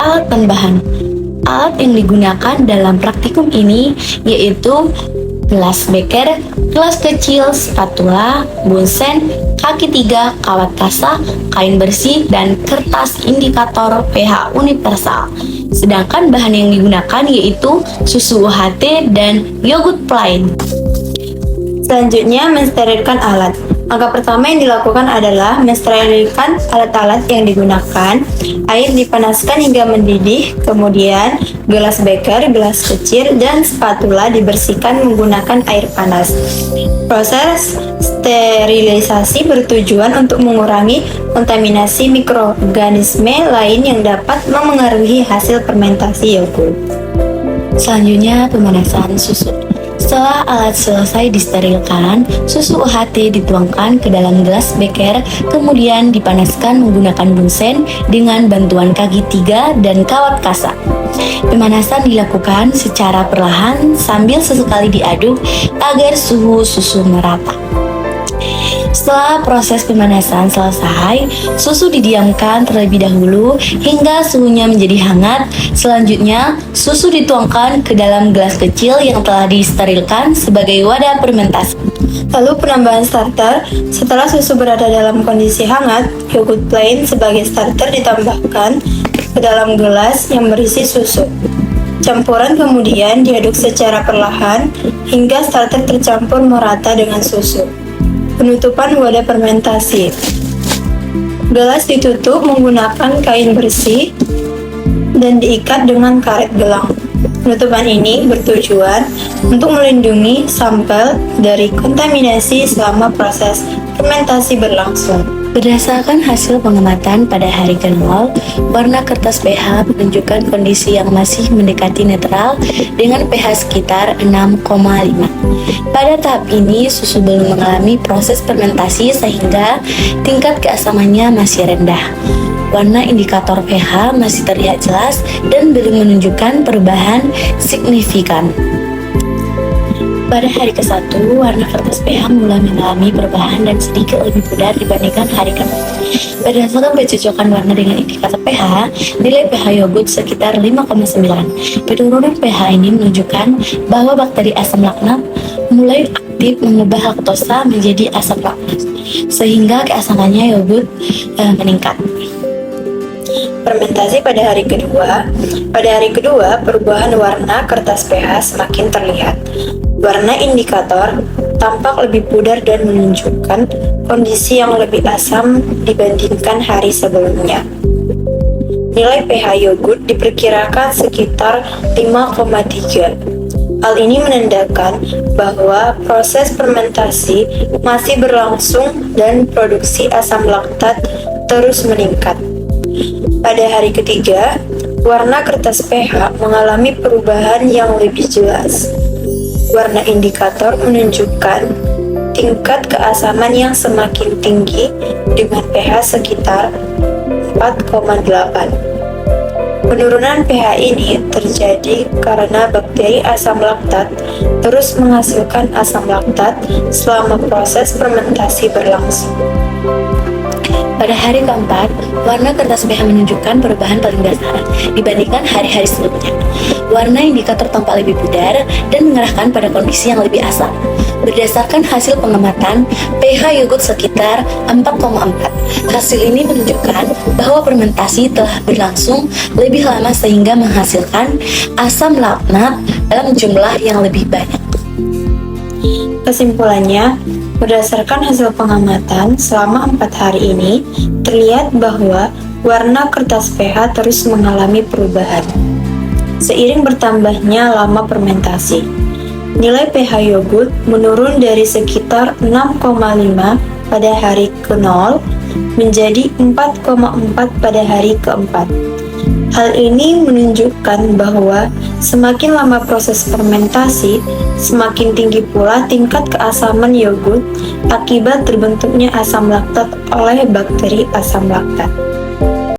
alat tambahan. Alat yang digunakan dalam praktikum ini yaitu gelas beker, gelas kecil, spatula, bunsen, kaki 3, kawat kasa, kain bersih, dan kertas indikator pH universal. Sedangkan bahan yang digunakan yaitu susu UHT dan yogurt plain. Selanjutnya, mensterilkan alat. Langkah pertama yang dilakukan adalah mensterilkan alat-alat yang digunakan. Air dipanaskan hingga mendidih, kemudian gelas beker, gelas kecil, dan spatula dibersihkan menggunakan air panas. Proses sterilisasi bertujuan untuk mengurangi kontaminasi mikroorganisme lain yang dapat memengaruhi hasil fermentasi yogurt. Selanjutnya, pemanasan susu. Setelah alat selesai disterilkan, susu UHT dituangkan ke dalam gelas beker, kemudian dipanaskan menggunakan bunsen dengan bantuan kaki 3 dan kawat kasa. Pemanasan dilakukan secara perlahan sambil sesekali diaduk agar suhu susu merata. Setelah proses pemanasan selesai, susu didiamkan terlebih dahulu hingga suhunya menjadi hangat. Selanjutnya, susu dituangkan ke dalam gelas kecil yang telah disterilkan sebagai wadah fermentasi. Lalu penambahan starter. Setelah susu berada dalam kondisi hangat, yogurt plain sebagai starter ditambahkan ke dalam gelas yang berisi susu. Campuran kemudian diaduk secara perlahan hingga starter tercampur merata dengan susu. Penutupan wadah fermentasi. Gelas ditutup menggunakan kain bersih dan diikat dengan karet gelang. Penutupan ini bertujuan untuk melindungi sampel dari kontaminasi selama proses fermentasi berlangsung. Berdasarkan hasil pengamatan pada hari ke-0, warna kertas pH menunjukkan kondisi yang masih mendekati netral dengan pH sekitar 6,5. Pada tahap ini, susu belum mengalami proses fermentasi sehingga tingkat keasamannya masih rendah. Warna indikator pH masih terlihat jelas dan belum menunjukkan perubahan signifikan. Pada hari ke-1, warna kertas pH mulai mengalami perubahan dan sedikit lebih pudar dibandingkan hari ke-0. Berdasarkan pencocokan warna dengan indikator pH, nilai pH yogurt sekitar 5,9. Penurunan pH ini menunjukkan bahwa bakteri asam laktat mulai aktif mengubah laktosa menjadi asam laktat, sehingga keasamannya yogurt meningkat. Fermentasi pada hari kedua. Pada hari kedua, perubahan warna kertas pH semakin terlihat. Warna indikator tampak lebih pudar dan menunjukkan kondisi yang lebih asam dibandingkan hari sebelumnya. Nilai pH yogurt diperkirakan sekitar 5,3. Hal ini menandakan bahwa proses fermentasi masih berlangsung dan produksi asam laktat terus meningkat. Pada hari ketiga, warna kertas pH mengalami perubahan yang lebih jelas. Warna indikator menunjukkan tingkat keasaman yang semakin tinggi dengan pH sekitar 4,8. Penurunan pH ini terjadi karena bakteri asam laktat terus menghasilkan asam laktat selama proses fermentasi berlangsung. Pada hari keempat, warna kertas pH menunjukkan perubahan paling dasar dibandingkan hari-hari sebelumnya. Warna indikator tampak lebih pudar dan mengarahkan pada kondisi yang lebih asam. Berdasarkan hasil pengamatan, pH yogurt sekitar 4,4. Hasil ini menunjukkan bahwa fermentasi telah berlangsung lebih lama sehingga menghasilkan asam laktat dalam jumlah yang lebih banyak. Kesimpulannya, berdasarkan hasil pengamatan selama 4 hari ini, terlihat bahwa warna kertas pH terus mengalami perubahan. Seiring bertambahnya lama fermentasi, nilai pH yogurt menurun dari sekitar 6,5 pada hari ke-0 menjadi 4,4 pada hari ke-4. Hal ini menunjukkan bahwa semakin lama proses fermentasi, semakin tinggi pula tingkat keasaman yogurt akibat terbentuknya asam laktat oleh bakteri asam laktat.